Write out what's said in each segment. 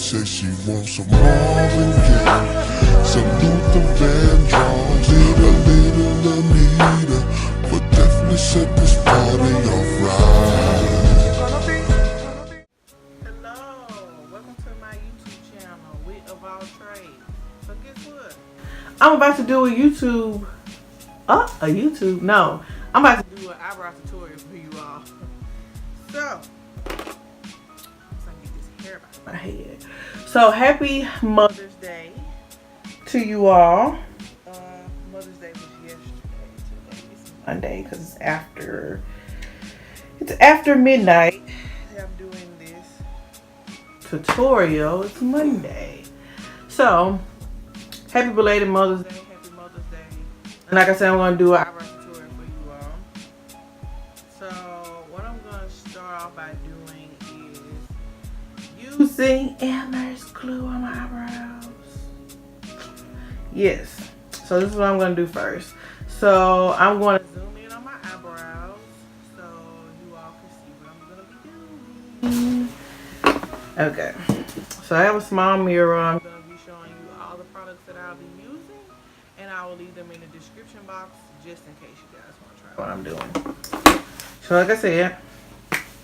says she wants some Marvin Gaye, some Luther Vandross, need a little Anita, but definitely set this party off right. Hello, welcome to my YouTube channel, Wit of All Trades. So guess what? I'm about to do a YouTube. No, I'm about to do an eyebrow tutorial for you all. So, get this hair out of my head. So, happy Mother's Day to you all. Mother's Day was yesterday. Today is Monday because it's after midnight. I'm doing this tutorial. It's Monday. So, happy belated Mother's Day. Happy Mother's Day. And like I said, I'm going to do an eyebrow tutorial for you all. So, what I'm going to start off by doing is using Elmer's glue on my eyebrows. Yes. So, this is what I'm going to do first. So, I'm going to zoom in on my eyebrows so you all can see what I'm going to be doing. Okay. So, I have a small mirror. I'm going to be showing you all the products that I'll be using. And I will leave them in the description box just in case you guys want to try what I'm doing. So like I said,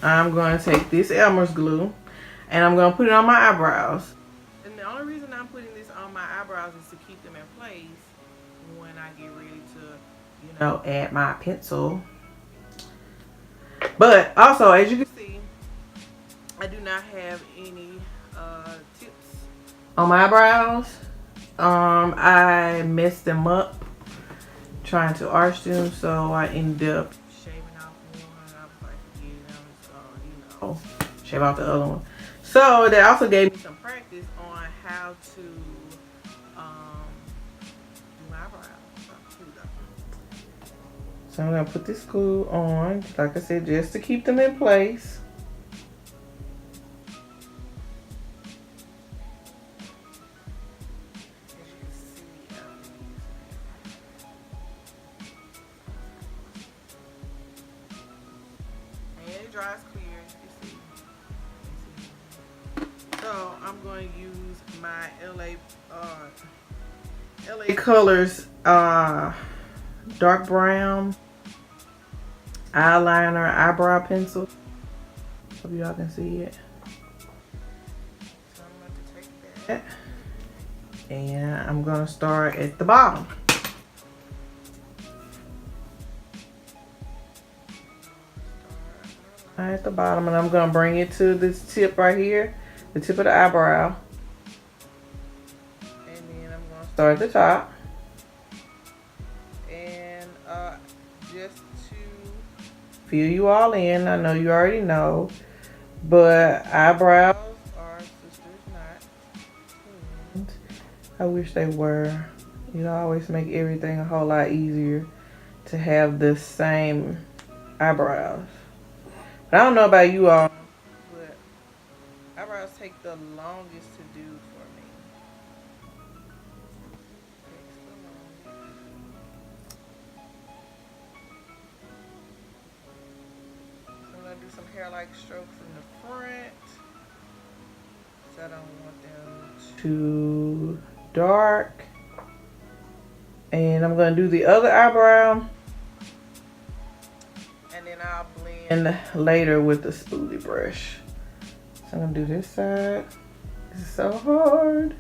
I'm going to take this Elmer's glue and I'm going to put it on my eyebrows. And the only reason I'm putting this on my eyebrows is to keep them in place when I get ready to, add my pencil. But also, as you can see, I do not have any tips on my eyebrows. I messed them up trying to arch them, so I ended up shaving off one. I was like, forget them, so shave off the other one. So that also gave me some practice on how to do my eyebrows. So I'm gonna put this glue on, like I said, just to keep them in place. Dries clear, you can see. So I'm going to use my LA Colors dark brown eyeliner eyebrow pencil. Hope y'all can see it. So I'm going to take that and I'm going to start at the bottom. At the bottom, and I'm gonna bring it to this tip right here, the tip of the eyebrow, and then I'm gonna start at the top, and just to fill you all in, I know you already know, but eyebrows are sisters, not twins. I wish they were. You always make everything a whole lot easier to have the same eyebrows. I don't know about you all, but eyebrows take the longest to do for me. So I'm going to do some hair-like strokes in the front. So I don't want them too dark. And I'm going to do the other eyebrow. And then I'll blend later with the spoolie brush. So I'm gonna do this side. This is so hard.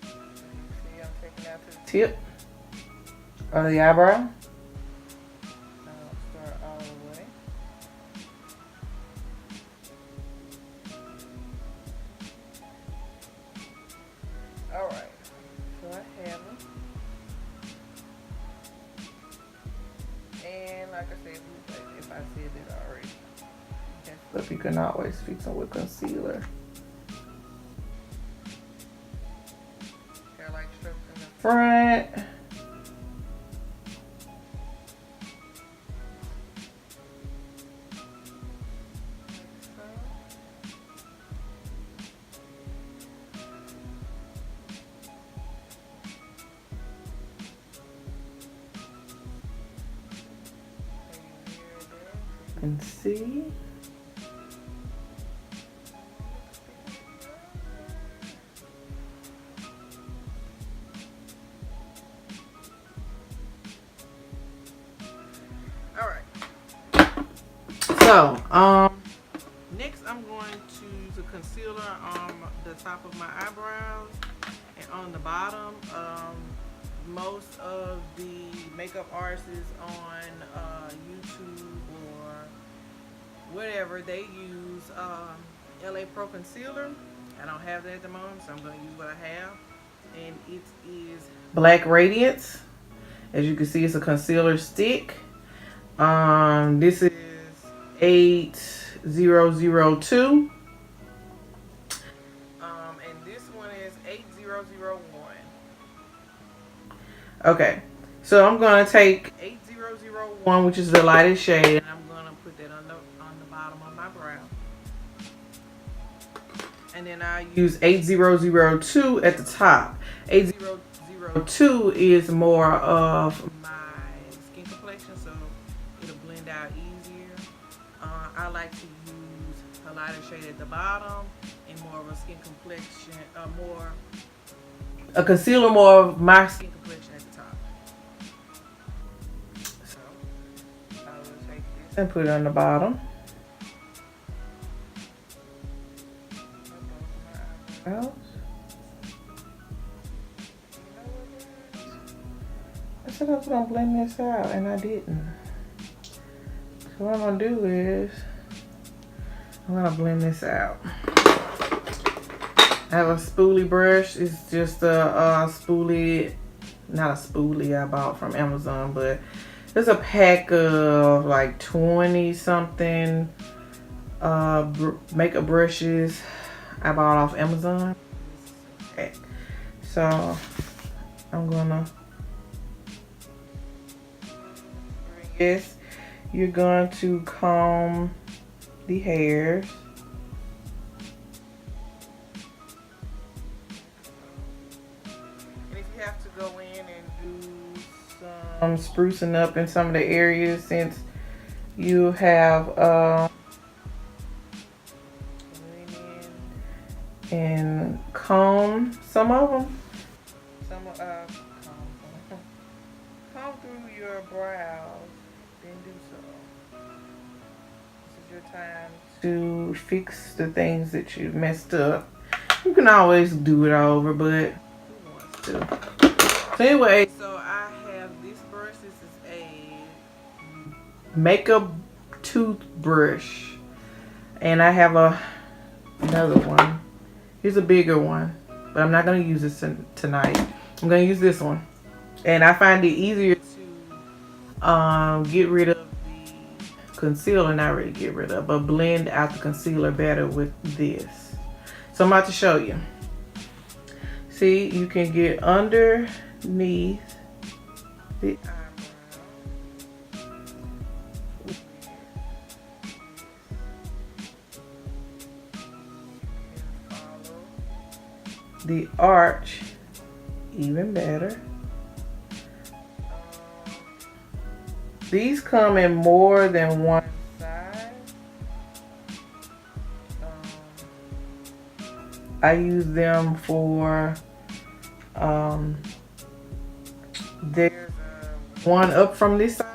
See, I'm taking out to the tip of the eyebrow. I'll start all the way. All right. So I have them. And like I said, if I said it already, but you can always fix them with concealer. Hair like strokes in the front. and see. So, next I'm going to use a concealer on the top of my eyebrows and on the bottom. Most of the makeup artists on YouTube or whatever, they use LA Pro Concealer. I don't have that at the moment, so I'm going to use what I have. And it is Black Radiance. As you can see, it's a concealer stick. This is 8002. And this one is 8001. Okay, so I'm gonna take 8001, which is the lightest shade, and I'm gonna put that on the bottom of my brow. And then I use 8002 at the top. 8002 is more of my skin complexion, so it'll blend out easier. I like to use a lighter shade at the bottom and more of a skin complexion, a concealer more of my skin complexion at the top. So I will take this and put it on the bottom. I said I was gonna blend this out and I didn't. So what I'm gonna do is I'm gonna blend this out. I have a spoolie brush. It's just a spoolie, not a spoolie I bought from Amazon, but it's a pack of like 20 something makeup brushes I bought off Amazon. Okay, so I'm gonna, yes, you're going to comb the hairs. And if you have to go in and do some sprucing up in some of the areas, since you have and comb some of them. Comb through your brows, then do so. This is your time to fix the things that you messed up. You can always do it over, but who wants to? So anyway, so I have this brush. This is a makeup toothbrush, and I have another one. Here's a bigger one, but I'm not going to use this tonight. I'm going to use this one. And I find it easier to get rid of the concealer, not really get rid of, but blend out the concealer better with this. So I'm about to show you. See, you can get underneath the the arch even better. These come in more than one size. I use them for there's one up from this side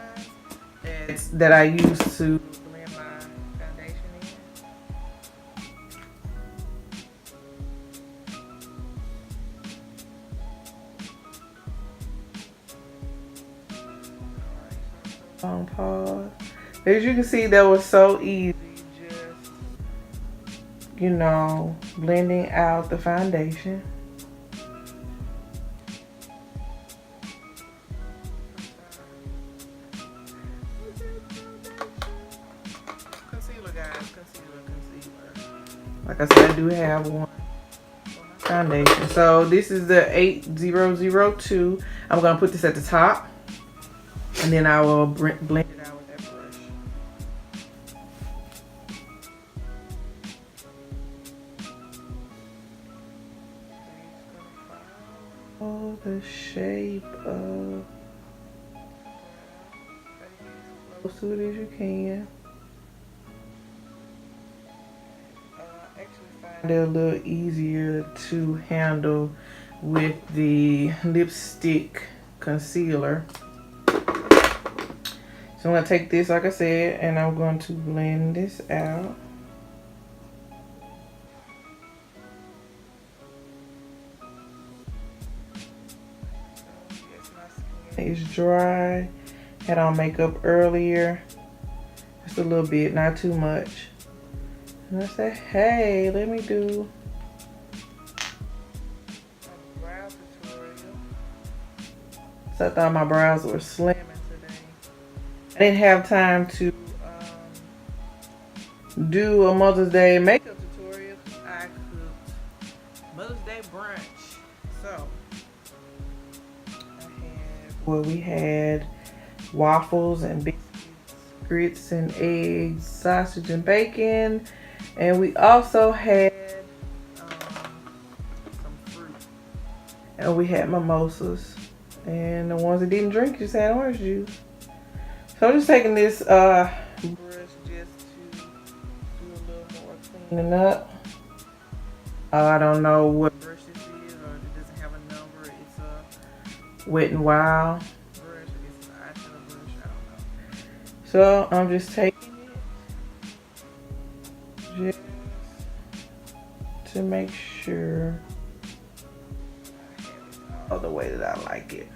that I use to blend my foundation in. On pause. As you can see, that was so easy, just, you know, blending out the foundation. Concealer, guys, concealer. Like I said, I do have one foundation. So this is the 8002. I'm gonna put this at the top. And then I will blend it out with that brush. Follow the shape of, close to it as you can. find it a little easier to handle with the lipstick concealer. So I'm going to take this, like I said, and I'm going to blend this out. It's dry. Had on makeup earlier. Just a little bit, not too much. And I said, hey, let me do a brow tutorial. So I thought my brows were slamming today. I didn't have time to do a Mother's Day makeup tutorial. I cooked Mother's Day brunch. So we had waffles and biscuits, grits and eggs, sausage and bacon, and we also had some fruit. And we had mimosas, and the ones that didn't drink just had orange juice. So I'm just taking this brush just to do a little more cleaning up. I don't know what brush this is, or it doesn't have a number. It's a Wet n Wild brush. I guess it's an eyeshadow brush. I don't know. So I'm just taking it just to make sure I have it all the way that I like it.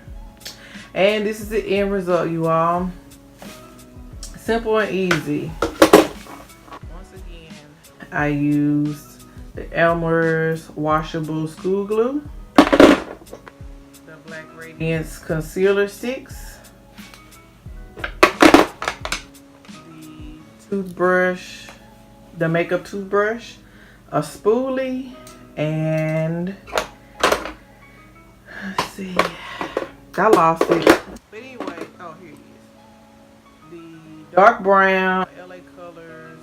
And this is the end result, you all. Simple and easy. Once again, I used the Elmer's washable school glue, the Black Radiance concealer sticks, the toothbrush, the makeup toothbrush, a spoolie, and let's see, I lost it. But anyway, oh, here it is. The dark brown LA Colors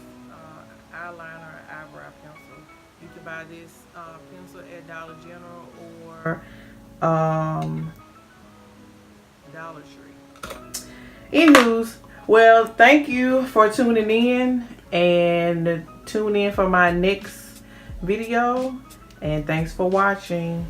eyeliner eyebrow pencil. You can buy this pencil at Dollar General or Dollar Tree. Anywho's, well, thank you for tuning in, and tune in for my next video, and thanks for watching.